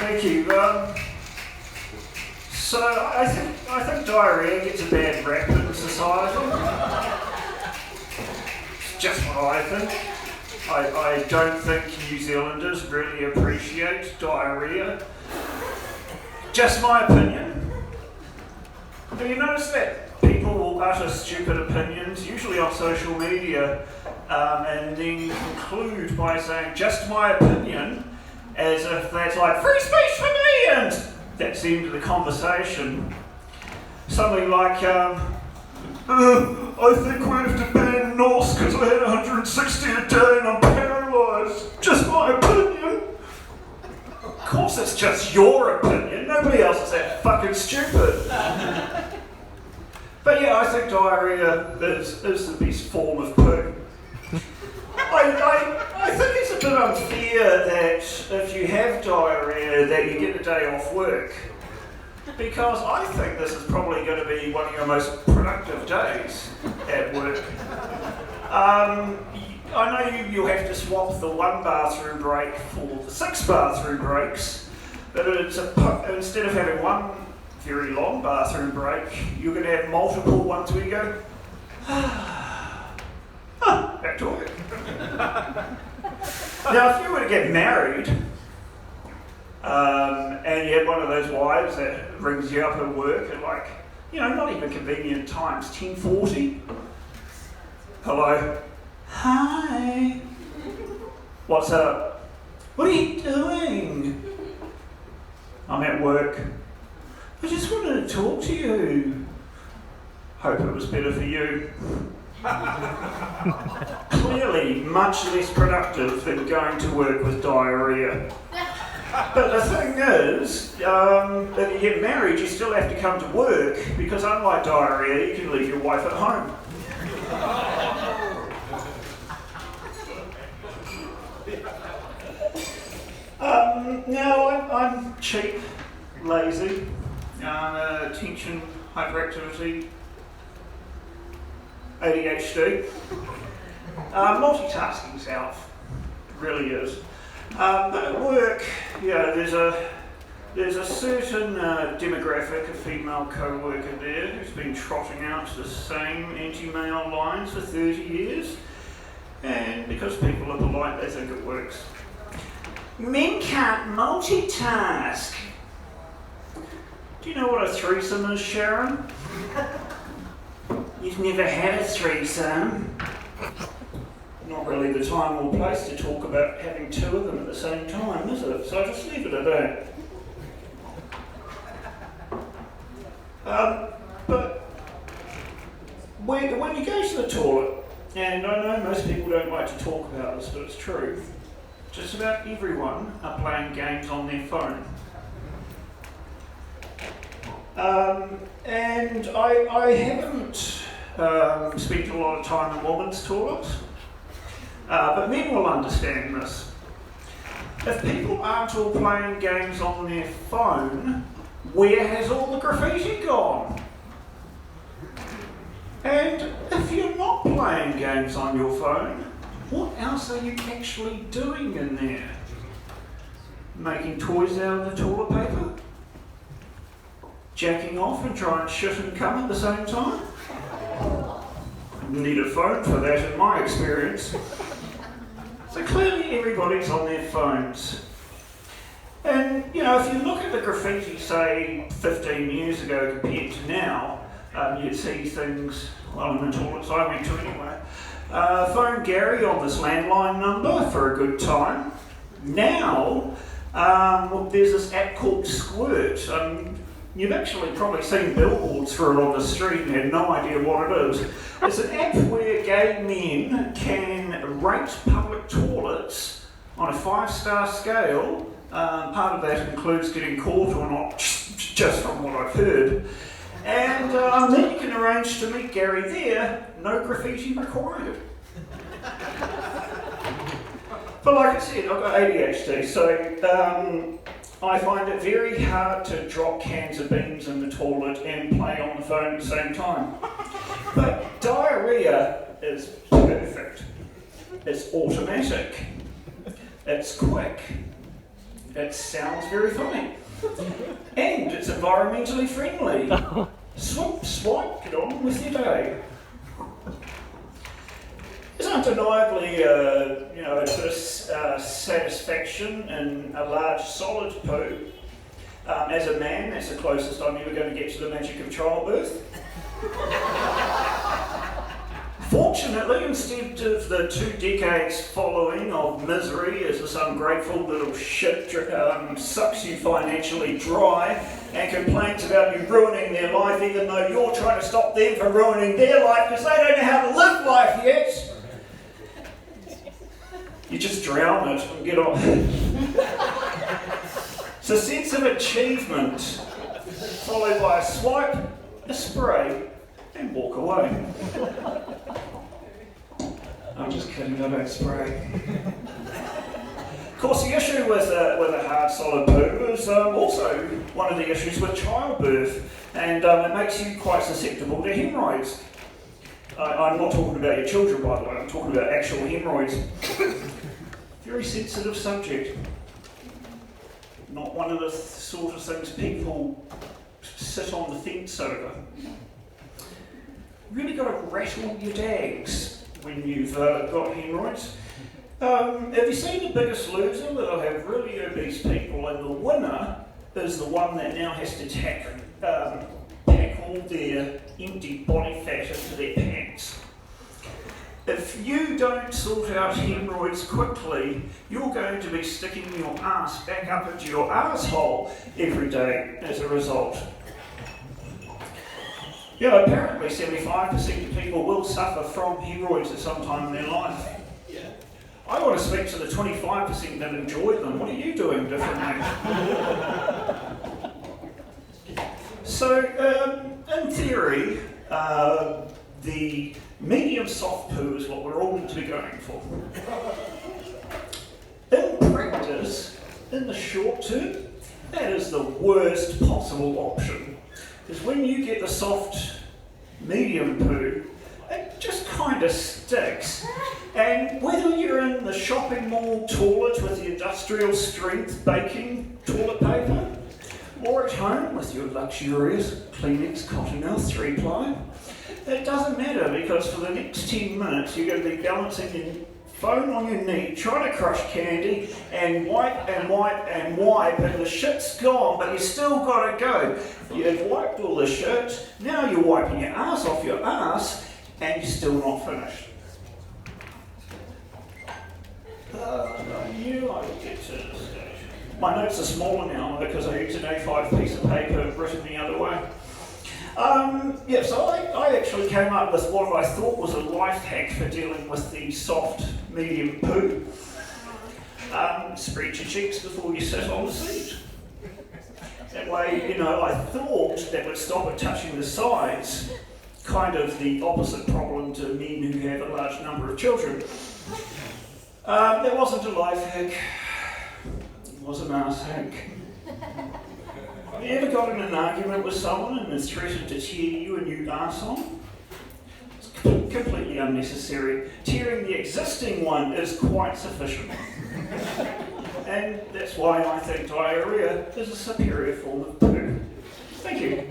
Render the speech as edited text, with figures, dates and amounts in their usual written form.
Thank you. So I think diarrhea gets a bad rap in society. It's just what I think. I don't think New Zealanders really appreciate diarrhea. Just my opinion. Have you noticed that people will utter stupid opinions, usually on social media, and then conclude by saying, just my opinion, as if that's like, free speech for me, and that's the end of the conversation. Something like, I think we have to ban Norse because I had 160 a day and I'm paralysed. Just my opinion. Of course it's just your opinion, nobody else is that fucking stupid. But yeah, I think diarrhea is the best form of poo. I think it's a bit unfair that if you have diarrhea that you get a day off work, because I think this is probably going to be one of your most productive days at work. I know you'll have to swap the 1 bathroom break for the 6 bathroom breaks, but instead of having one very long bathroom break, you're going to have multiple ones where you go, back to work. Now, if you were to get married, and you had one of those wives that rings you up at work at like, not even convenient times, 10:40. Hello. Hi. What's up? What are you doing? I'm at work. I just wanted to talk to you. Hope it was better for you. Clearly much less productive than going to work with diarrhea. But the thing is, if you get married, you still have to come to work because unlike diarrhea, you can leave your wife at home. Now, I'm cheap, lazy, attention, hyperactivity, ADHD. Multitasking's out, it really is. But at work, there's a certain demographic of female co-worker there who's been trotting out the same anti-male lines for 30 years, and because people are polite, they think it works. Men can't multitask. Do you know what a threesome is, Sharon? You've never had a threesome. Not really the time or place to talk about having 2 of them at the same time, is it? So I just leave it at that. But when you go to the toilet, and I know most people don't like to talk about this, but it's true, just about everyone are playing games on their phone. And I haven't spent a lot of time in women's toilets. But men will understand this. If people aren't all playing games on their phone, where has all the graffiti gone? And if you're not playing games on your phone, what else are you actually doing in there? Making toys out of the toilet paper? Jacking off and trying shit and cum at the same time? Need a phone for that in my experience. So clearly everybody's on their phones. And, if you look at the graffiti, say, 15 years ago compared to now, you'd see things, in the toilets I went to anyway. Phone Gary on this landline number for a good time. Now, there's this app called Squirt. You've actually probably seen billboards for it on the street and had no idea what it is. It's an app where gay men can rate public toilets on a 5-star scale. Part of that includes getting caught or not, just from what I've heard. And then you can arrange to meet Gary there, no graffiti required. But like I said, I've got ADHD, so I find it very hard to drop cans of beans in the toilet and play on the phone at the same time. But diarrhea is perfect. It's automatic. It's quick. It sounds very funny. And it's environmentally friendly. Swoop, swipe, get on with your day. There's undeniably a bit of satisfaction in a large solid poo. As a man, that's the closest I'm ever going to get to the magic of childbirth. Fortunately, instead of the 2 decades following of misery as this ungrateful little shit sucks you financially dry and complains about you ruining their life even though you're trying to stop them from ruining their life because they don't know how to live life yet, you just drown it and get on. It's a sense of achievement followed by a swipe, a spray, and walk away. I'm just kidding, I don't spray. Of course, the issue with a hard, solid poo is also one of the issues with childbirth, and it makes you quite susceptible to hemorrhoids. I'm not talking about your children, by the way, I'm talking about actual hemorrhoids. Very sensitive subject. Not one of the sort of things people sit on the fence over. Really got to rattle your dags when you've got hemorrhoids. Have you seen The Biggest Loser? That'll have really obese people, and the winner is the one that now has to pack all their empty body fat into their pants. If you don't sort out hemorrhoids quickly, you're going to be sticking your ass back up into your arsehole every day as a result. Yeah, apparently 75% of people will suffer from hemorrhoids at some time in their life. Yeah. I want to speak to the 25% that enjoy them. What are you doing differently? So, in theory, the medium soft poo is what we're all meant to be going for. In practice, in the short term, that is the worst possible option. Because when you get the soft medium poo, it just kind of sticks. And whether you're in the shopping mall toilet with the industrial strength baking toilet paper, or at home with your luxurious Kleenex Cottonmouth 3-ply, it doesn't matter, because for the next 10 minutes you're going to be balancing your phone on your knee, trying to crush candy, and wipe and wipe and wipe, and the shit's gone, but you still got to go. You've wiped all the shit, now you're wiping your ass off your ass, and you're still not finished. I knew I would get to this stage. My notes are smaller now because I used an A5 piece of paper written the other way. So I actually came up with what I thought was a life hack for dealing with the soft, medium poo. Spread your cheeks before you sit on the seat. That way, I thought that would stop it touching the sides, kind of the opposite problem to men who have a large number of children. That wasn't a life hack, it was an arse hack. Have you ever got in an argument with someone and has threatened to tear you a new arse on? It's completely unnecessary. Tearing the existing one is quite sufficient. And that's why I think diarrhea is a superior form of poo. Thank you.